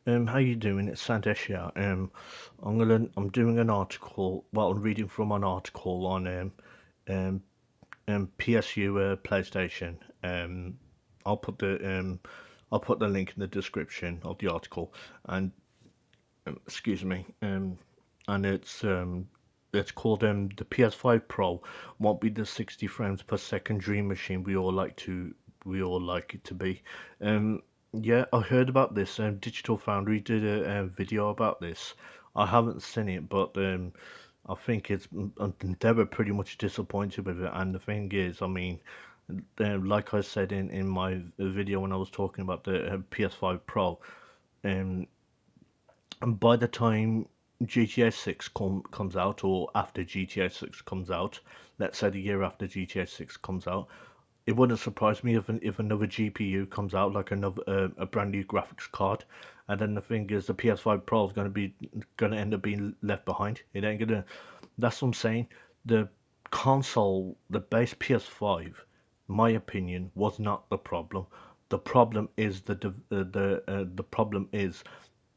How you doing? It's Sandesh here. I'm doing an article. Well, I'm reading from an article on um, PSU PlayStation. I'll put the um, I'll put the link in the description of the article. And excuse me. And it's called the PS5 Pro won't be the 60 frames per second dream machine we all like it to be. Um, yeah, I heard about this. Digital Foundry did a video about this. I haven't seen it, but I think they were pretty much disappointed with it. And the thing is, I mean, like I said in my video when I was talking about the PS5 Pro, um, and by the time GTA 6 comes out, or after GTA 6 comes out, let's say the year after GTA 6 comes out, it wouldn't surprise me if another GPU comes out, like another a brand new graphics card, and then the thing is the PS5 Pro is gonna end up being left behind. It ain't gonna. That's what I'm saying. The console, the base PS5, my opinion, was not the problem. The problem is the problem is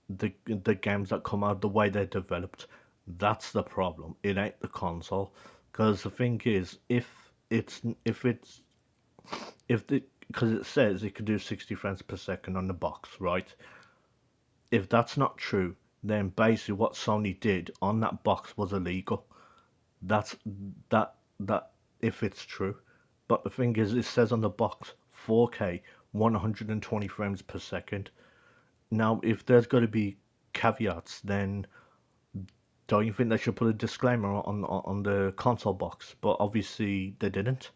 the games that come out, the way they're developed. That's the problem. It ain't the console. Because the thing is, if it's if the because it says it could do 60 frames per second on the box, right? If that's not true, then basically what Sony did on that box was illegal. That's that that if it's true. But the thing is, it says on the box 4K, 120 frames per second. Now, if there's got to be caveats, then don't you think they should put a disclaimer on the console box? But obviously they didn't.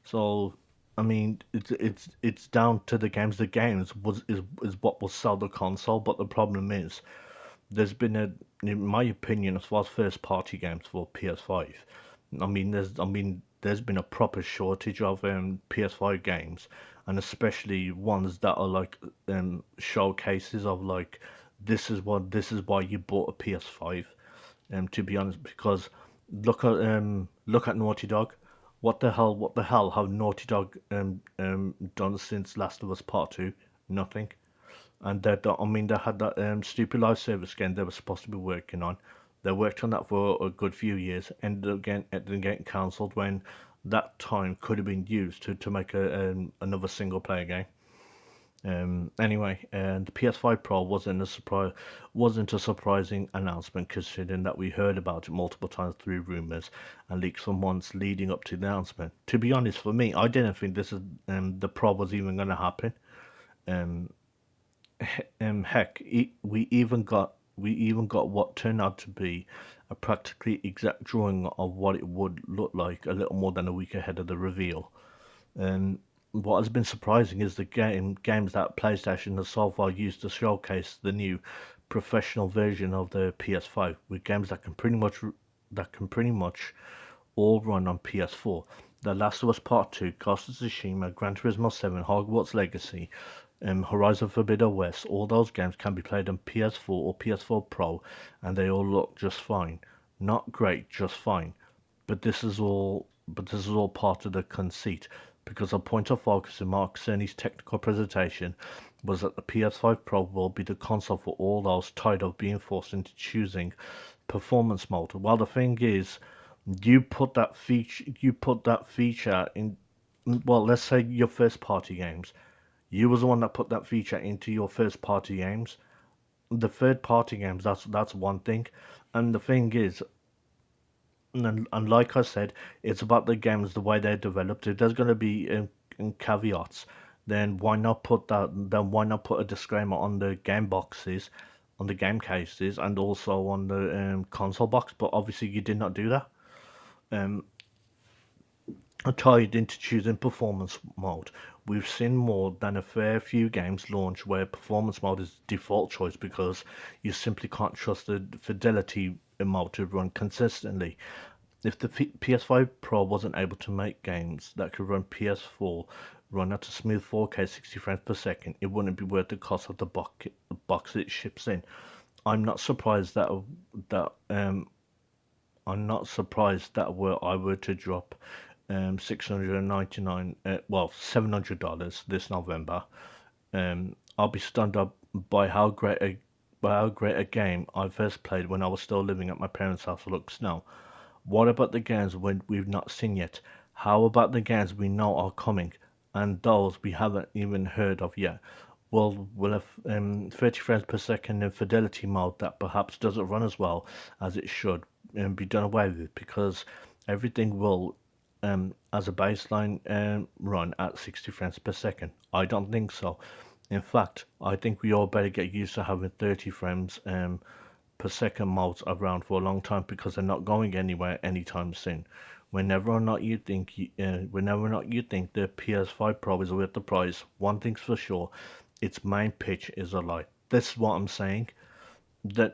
So I mean, it's down to the games. The games is what will sell the console. But the problem is, in my opinion, as far as first party games for PS5, there's been a proper shortage of PS5 games, and especially ones that are like showcases of like this is why you bought a PS5. To be honest, because look at Naughty Dog. What the hell have Naughty Dog done since Last of Us Part 2? Nothing. And they had that stupid live service game they were supposed to be working on. They worked on that for a good few years, ended up getting cancelled when that time could have been used to make another single player game. Anyway, and the PS5 Pro wasn't a surprising announcement considering that we heard about it multiple times through rumors and leaks for months leading up to the announcement. To be honest, for me, I didn't think the Pro was even going to happen. Um, Heck, we even got what turned out to be a practically exact drawing of what it would look like a little more than a week ahead of the reveal. And what has been surprising is the games that PlayStation has so far used to showcase the new professional version of the PS5, with games that can pretty much all run on PS4. The Last of Us Part 2, Ghost of Tsushima, Gran Turismo 7, Hogwarts Legacy, Horizon Forbidden West, all those games can be played on PS4 or PS4 Pro, and they all look just fine. Not great, just fine. But this is all part of the conceit, because a point of focus in Mark Cerny's technical presentation was that the PS5 Pro will be the console for all those tired of being forced into choosing performance mode. Well, the thing is, you put that feature in. Well, let's say your first party games. You was the one that put that feature into your first party games. The third party games, that's one thing. And the thing is, and like I said, it's about the games, the way they're developed. If there's going to be caveats, then why not put that? Then why not put a disclaimer on the game boxes, on the game cases, and also on the console box? But obviously, you did not do that. Um, Tied into choosing performance mode, we've seen more than a fair few games launch where performance mode is default choice because you simply can't trust the fidelity mode to run consistently. If the PS5 Pro wasn't able to make games that could run PS4 run at a smooth 4K 60 frames per second, it wouldn't be worth the cost of the box it ships in. I'm not surprised that were I were to drop 699 well $700 this November, I'll be stunned up by how great a game I first played when I was still living at my parents' house looks now. What about the games we've not seen yet? How about the games we know are coming and those we haven't even heard of yet? Will a 30 frames per second in fidelity mode that perhaps doesn't run as well as it should be done away with because everything will, as a baseline, run at 60 frames per second? I don't think so. In fact, I think we all better get used to having 30 frames per second modes around for a long time because they're not going anywhere anytime soon. Whenever or not you think the PS5 Pro is worth the price, one thing's for sure, its main pitch is a lie. This is what I'm saying. That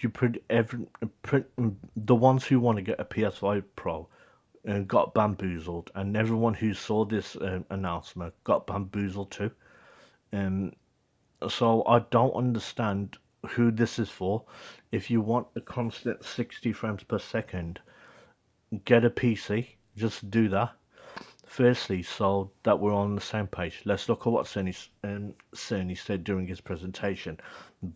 you put the ones who want to get a PS5 Pro got bamboozled, and everyone who saw this announcement got bamboozled too. Um, so I don't understand who this is for. If you want a constant 60 frames per second, get a PC. Just do that. Firstly, so that we're on the same page, let's look at what Sony said during his presentation.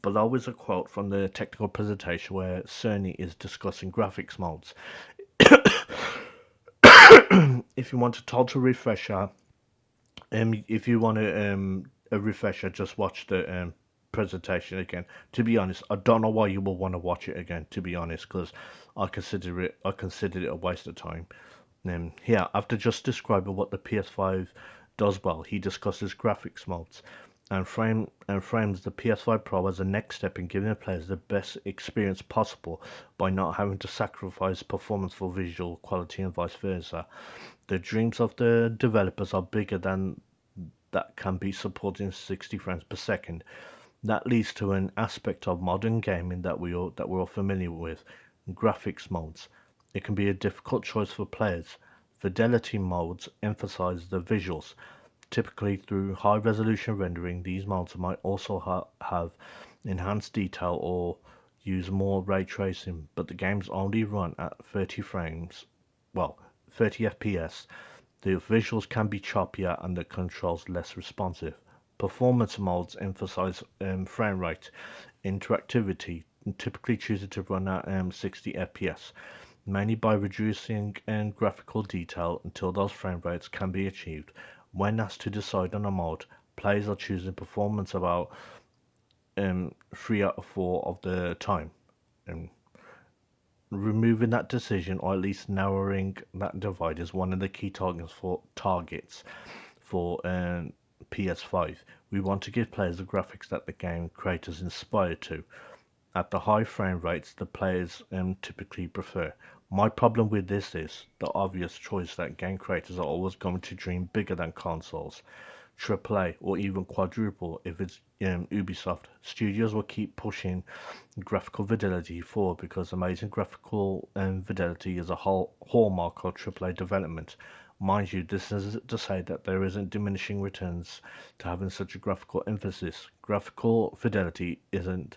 Below is a quote from the technical presentation where Sony is discussing graphics modes. If you want a total refresher, if you want a refresher, just watch the presentation again. To be honest, I don't know why you will want to watch it again. To be honest, because I considered it a waste of time. Here, after just describing what the PS5 does well, he discusses graphics modes and frames the PS5 Pro as a next step in giving players the best experience possible by not having to sacrifice performance for visual quality and vice versa. The dreams of the developers are bigger than that can be supported in 60 frames per second. That leads to an aspect of modern gaming that we're all familiar with, graphics modes. It can be a difficult choice for players. Fidelity modes emphasize the visuals. Typically through high resolution rendering, these modes might also have enhanced detail or use more ray tracing, but the games only run at 30 frames, well, 30 FPS. The visuals can be choppier and the controls less responsive. Performance modes emphasize frame rate, interactivity, typically choosing to run at 60 FPS, mainly by reducing graphical detail until those frame rates can be achieved. When asked to decide on a mode, players are choosing performance about 3 out of 4 of the time. Um, Removing that decision, or at least narrowing that divide, is one of the key targets for PS5. We want to give players the graphics that the game creators inspired to, at the high frame rates the players typically prefer. My problem with this is the obvious choice that game creators are always going to dream bigger than consoles. AAA or even quadruple if it's Ubisoft. Studios will keep pushing graphical fidelity forward because amazing graphical fidelity is a whole hallmark of AAA development. Mind you, this isn't to say that there isn't diminishing returns to having such a graphical emphasis. Graphical fidelity isn't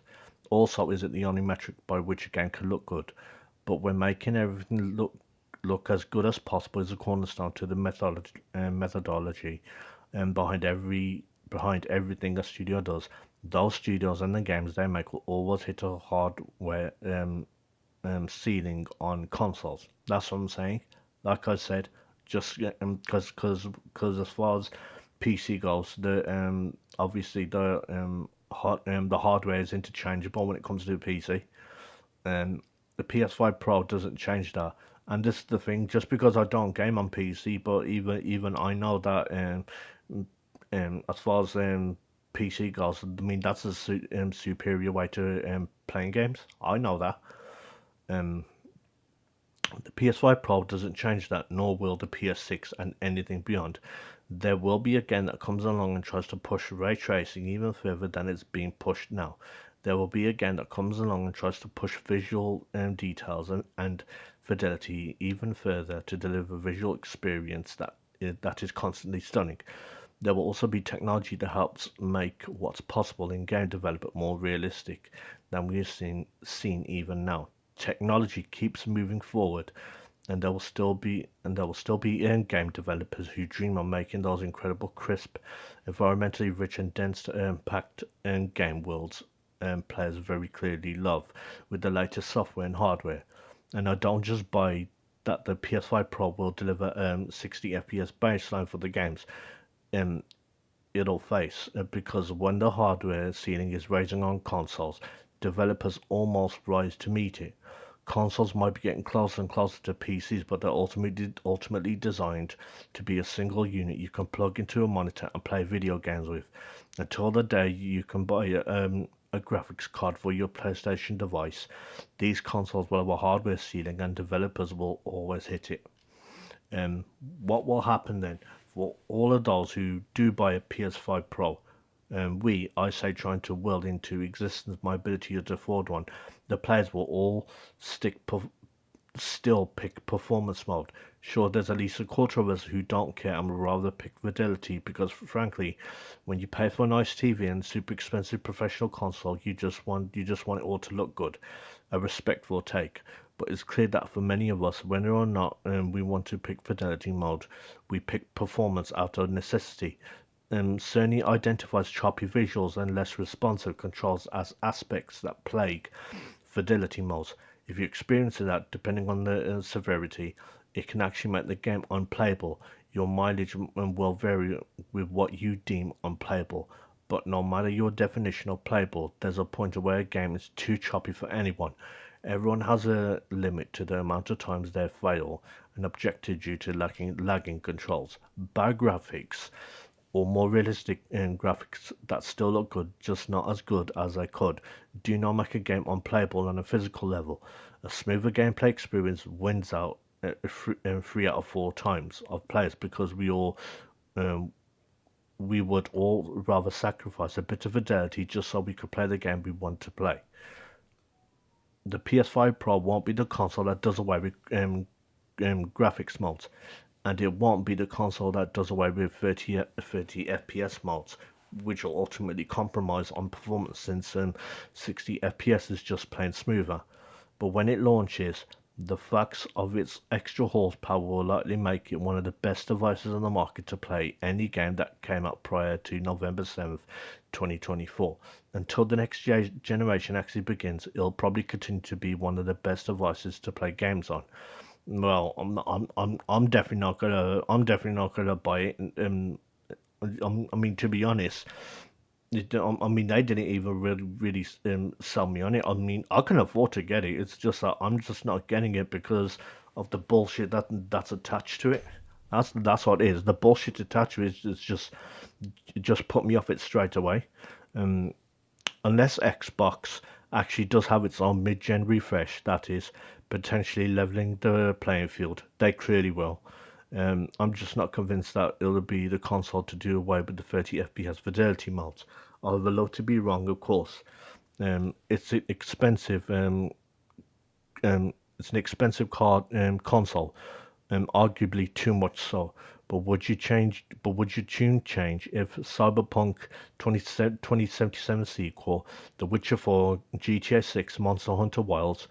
the only metric by which a game can look good, but when making everything look as good as possible is a cornerstone to the methodology behind everything a studio does. Those studios and the games they make will always hit a hardware ceiling on consoles. That's what I'm saying. Like I said, just because as far as PC goes, the obviously the hardware is interchangeable when it comes to the PC. Um, the PS5 Pro doesn't change that. And this is the thing, just because I don't game on PC, but even I know that as far as PC goes, I mean that's a superior way to playing games. I know that. Um, the PS5 Pro doesn't change that, nor will the PS6 and anything beyond. There will be a game that comes along and tries to push ray tracing even further than it's being pushed now. There will be a game that comes along and tries to push visual details and fidelity even further to deliver visual experience that is constantly stunning. There will also be technology that helps make what's possible in game development more realistic than we've seen even now. Technology keeps moving forward, there will still be in-game developers who dream of making those incredible, crisp, environmentally rich and dense packed in-game worlds players very clearly love with the latest software and hardware. And I don't just buy that the PS5 Pro will deliver 60 FPS baseline for the games um, it'll face because when the hardware ceiling is raising on consoles, developers almost rise to meet it. Consoles might be getting closer and closer to PCs, but they're ultimately designed to be a single unit you can plug into a monitor and play video games with. Until the day you can buy a graphics card for your PlayStation device, these consoles will have a hardware ceiling and developers will always hit it. Um, what will happen then for all of those who do buy a PS5 Pro? I say, trying to will into existence my ability to afford one. The players will all still pick performance mode. Sure, there's at least a quarter of us who don't care and would rather pick fidelity because, frankly, when you pay for a nice TV and super expensive professional console, you just want it all to look good. A respectful take. But it's clear that for many of us, whether or not we want to pick fidelity mode, we pick performance out of necessity. Sony identifies choppy visuals and less responsive controls as aspects that plague fidelity modes. If you experience that, depending on the severity, it can actually make the game unplayable. Your mileage will vary with what you deem unplayable, but no matter your definition of playable, there's a point where a game is too choppy for anyone. Everyone has a limit to the amount of times they fail and objected due to lagging controls. Bad graphics or more realistic graphics that still look good, just not as good as they could, do not make a game unplayable on a physical level. A smoother gameplay experience wins out 3 out of 4 times of players because um, we would all rather sacrifice a bit of fidelity just so we could play the game we want to play. The PS5 Pro won't be the console that does away with graphics modes, and it won't be the console that does away with 30 FPS modes, which will ultimately compromise on performance since 60 FPS is just plain smoother. But when it launches, the facts of its extra horsepower will likely make it one of the best devices on the market to play any game that came out prior to November 7th, 2024. Until the next generation actually begins, it'll probably continue to be one of the best devices to play games on. Well, I'm definitely not gonna buy it. I mean, to be honest, I mean, they didn't even really sell me on it. I mean, I can afford to get it. It's just that I'm just not getting it because of the bullshit that's attached to it. That's what it is. The bullshit attached to it is just it just put me off it straight away. Um, unless Xbox actually does have its own mid-gen refresh, that is potentially leveling the playing field. They clearly will. I'm just not convinced that it'll be the console to do away with the 30 FPS fidelity modes. I would love to be wrong, of course. It's expensive. It's an expensive card console, arguably too much so. But would you change? But would your tune change if Cyberpunk 2077 sequel, The Witcher 4, GTA 6, Monster Hunter Wilds,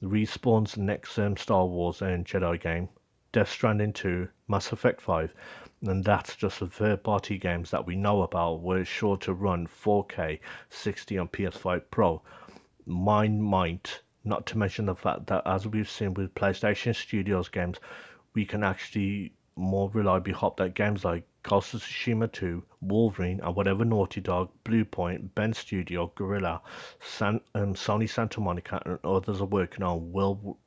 Respawn's next Star Wars and Jedi game, Death Stranding 2, Mass Effect 5, and that's just the third-party games that we know about were sure to run 4K 60 on PS5 Pro. Mine might, not to mention the fact that as we've seen with PlayStation Studios games, we can actually more reliably hop that games like Ghost of Tsushima 2, Wolverine, and whatever Naughty Dog, Bluepoint, Ben Studio, Gorilla, Sony Santa Monica, and others are working on will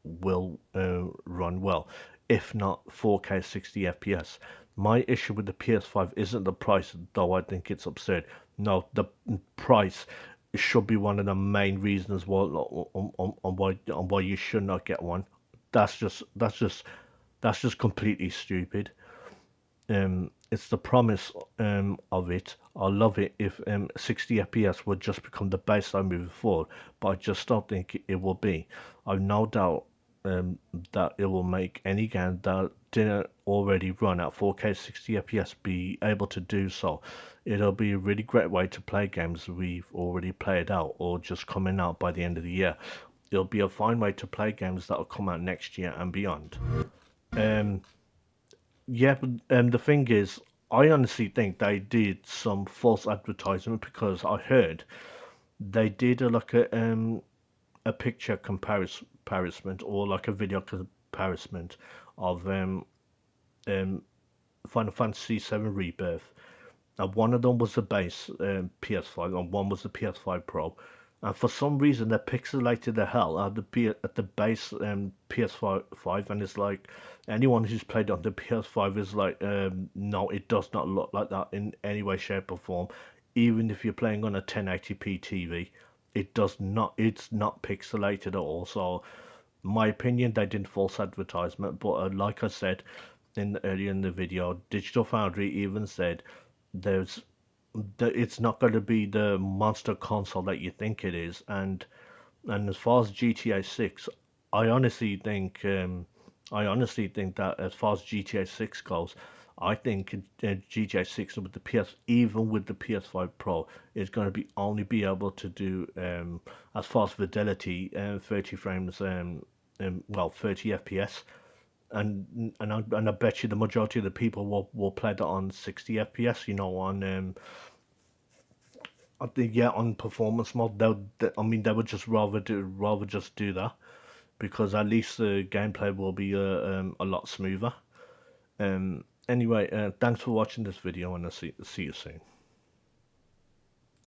run well, if not 4K 60 FPS. My issue with the PS5 isn't the price, though I think it's absurd. No, the price should be one of the main reasons why on why you should not get one. That's just that's just that's just completely stupid. It's the promise of it. I love it if 60 FPS would just become the baseline moving forward, but I just don't think it will be. I've no doubt that it will make any game that didn't already run at 4K 60 FPS be able to do so. It'll be a really great way to play games we've already played out or just coming out by the end of the year. it'll be a fine way to play games that will come out next year and beyond. Um, yeah, but the thing is, I honestly think they did some false advertisement because I heard they did a picture comparison or like a video comparison of um Final Fantasy VII Rebirth. And one of them was the base PS5 and one was the PS5 Pro. And for some reason, they pixelated the hell out of at the base PS5, and it's like anyone who's played on the PS5 is like, no, it does not look like that in any way, shape, or form. Even if you're playing on a 1080p TV, it does not. It's not pixelated at all. So, my opinion, they did false advertisement. But like I said earlier in the video, Digital Foundry even said there's it's not going to be the monster console that you think it is. And as far as GTA 6, I honestly think that as far as GTA 6 goes, I think GTA 6 with the even with the PS5 Pro is going to be only be able to do as far as fidelity 30 frames 30 FPS, and I bet you the majority of the people will play that on 60 FPS. You know, on I think yeah, on performance mode. I mean, they would just rather just do that because at least the gameplay will be a lot smoother. Anyway, thanks for watching this video, and I'll see you soon.